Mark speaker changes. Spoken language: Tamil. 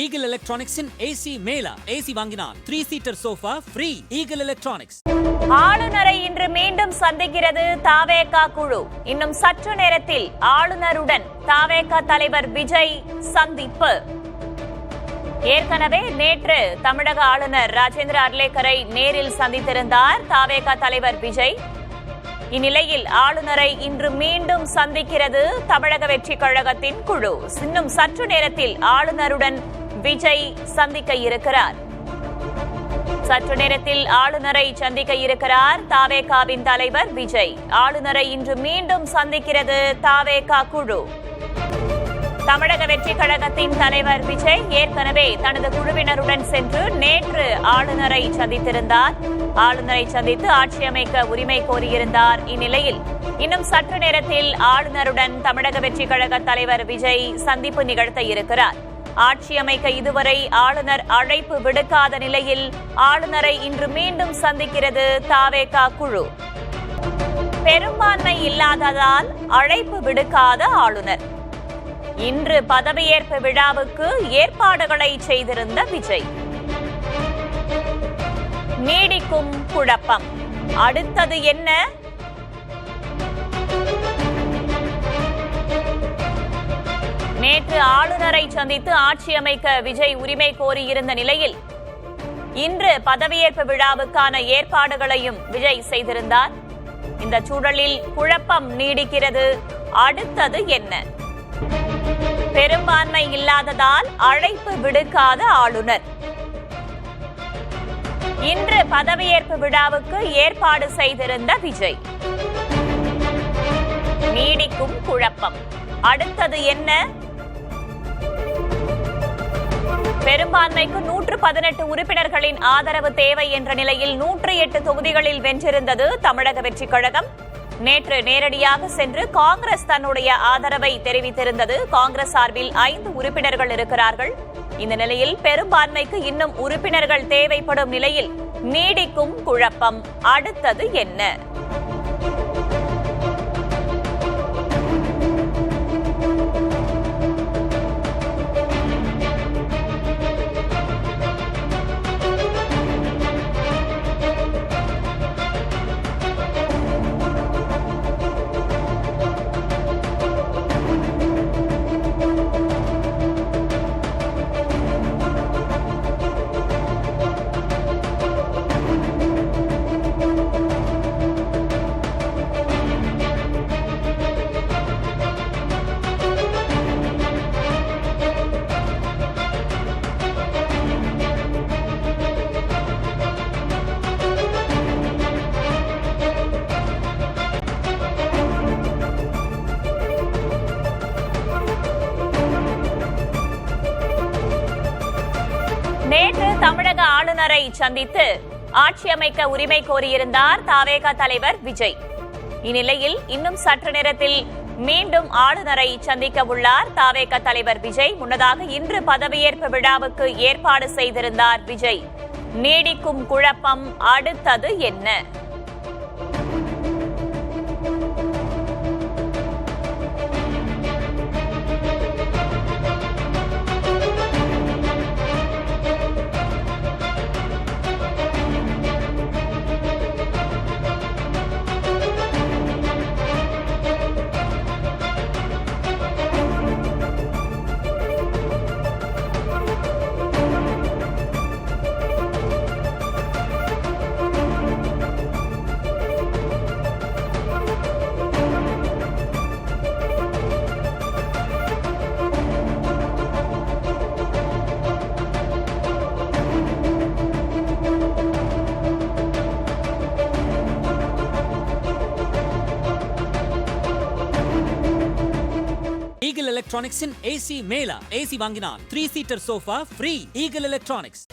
Speaker 1: ஈகிள் எலக்ட்ரானிக்ஸின் ஏசி மேலா. ஏசி வாங்கினால் 3-சீட்டர் சோஃபா ஃப்ரீ. Eagle electronics.
Speaker 2: ஆளுநரை இன்று மீண்டும் சந்திக்கிறது தாவேகா குழு. இன்னும் சற்று நேரத்தில் ஆளுநருடன் தாவேகா தலைவர் விஜய் சந்திப்பு. ஏற்கனவே நேற்று தமிழக ஆளுநர் ராஜேந்திர அர்லேக்கரை நேரில் சந்தித்திருந்தார் தாவேகா தலைவர் விஜய். இந்நிலையில் ஆளுநரை இன்று மீண்டும் சந்திக்கிறது தமிழக வெற்றிக் கழகத்தின் குழு. இன்னும் சற்று நேரத்தில் ஆளுநருடன் விஜய் சந்திக்க இருக்கிறார். சற்று நேரத்தில் ஆளுநரை சந்திக்க இருக்கிறார் தாவேகாவின் தலைவர் விஜய். ஆளுநரை இன்று மீண்டும் சந்திக்கிறது தாவேகா குழு. தமிழக வெற்றிக் கழகத்தின் தலைவர் விஜய் ஏற்கனவே தனது குழுவினருடன் சென்று நேற்று ஆளுநரை சந்தித்திருந்தார். ஆளுநரை சந்தித்து ஆட்சி அமைக்க உரிமை கோரியிருந்தார். இந்நிலையில் இன்னும் சற்று நேரத்தில் ஆளுநருடன் தமிழக வெற்றிக் கழக தலைவர் விஜய் சந்திப்பு நிகழ்த்த இருக்கிறார். ஆட்சி அமைக்க இதுவரை ஆளுநர் அழைப்பு விடுக்காத நிலையில் ஆளுநரை இன்று மீண்டும் சந்திக்கிறது தாவேகா குழு. பெரும்பான்மை இல்லாததால் அழைப்பு விடுக்காத ஆளுநர். இன்று பதவியேற்பு விழாவுக்கு ஏற்பாடுகளை செய்திருந்த விஜய். நீடிக்கும் குழப்பம். அடுத்தது என்ன? நேற்று ஆளுநரை சந்தித்து ஆட்சி அமைக்க விஜய் உரிமை கோரியிருந்த நிலையில் இன்று பதவியேற்பு விழாவுக்கான ஏற்பாடுகளையும் விஜய் செய்திருந்தார். இந்த சூழலில் குழப்பம் நீடிக்கிறது. அடுத்தது என்ன? பெரும்பான்மை இல்லாததால் அழைப்பு விடுக்காத ஆளுநர். இன்று பதவியேற்பு விழாவுக்கு ஏற்பாடு செய்திருந்த விஜய். நீடிக்கும் குழப்பம். அடுத்தது என்ன? பெரும்பான்மைக்கு 118 உறுப்பினர்களின் ஆதரவு தேவை என்ற நிலையில் 108 தொகுதிகளில் வென்றிருந்தது தமிழக வெற்றிக் கழகம். நேற்று நேரடியாக சென்று காங்கிரஸ் தன்னுடைய ஆதரவை தெரிவித்திருந்தது. காங்கிரஸ் சார்பில் 5 உறுப்பினர்கள் இருக்கிறார்கள். இந்த நிலையில் பெரும்பான்மைக்கு இன்னும் உறுப்பினர்கள் தேவைப்படும் நிலையில் நீடிக்கும் குழப்பம். அடுத்தது என்ன? நேற்று தமிழக ஆளுநரை சந்தித்து ஆட்சி அமைக்க உரிமை கோரியிருந்தார் தாவேகா தலைவர் விஜய். இந்நிலையில் இன்னும் சற்று நேரத்தில் மீண்டும் ஆளுநரை சந்திக்க உள்ளார் தாவேகா தலைவர் விஜய். முன்னதாக இன்று பதவியேற்பு விழாவுக்கு ஏற்பாடு செய்திருந்தார் விஜய். நீடிக்கும் குழப்பம். அடுத்தது என்ன?
Speaker 1: ஈகிள் எலக்ட்ரானிக்ஸின் ஏசி மேலா. ஏசி வாங்கினால் 3-சீட்டர் சோஃபா ஃப்ரீ. Eagle electronics.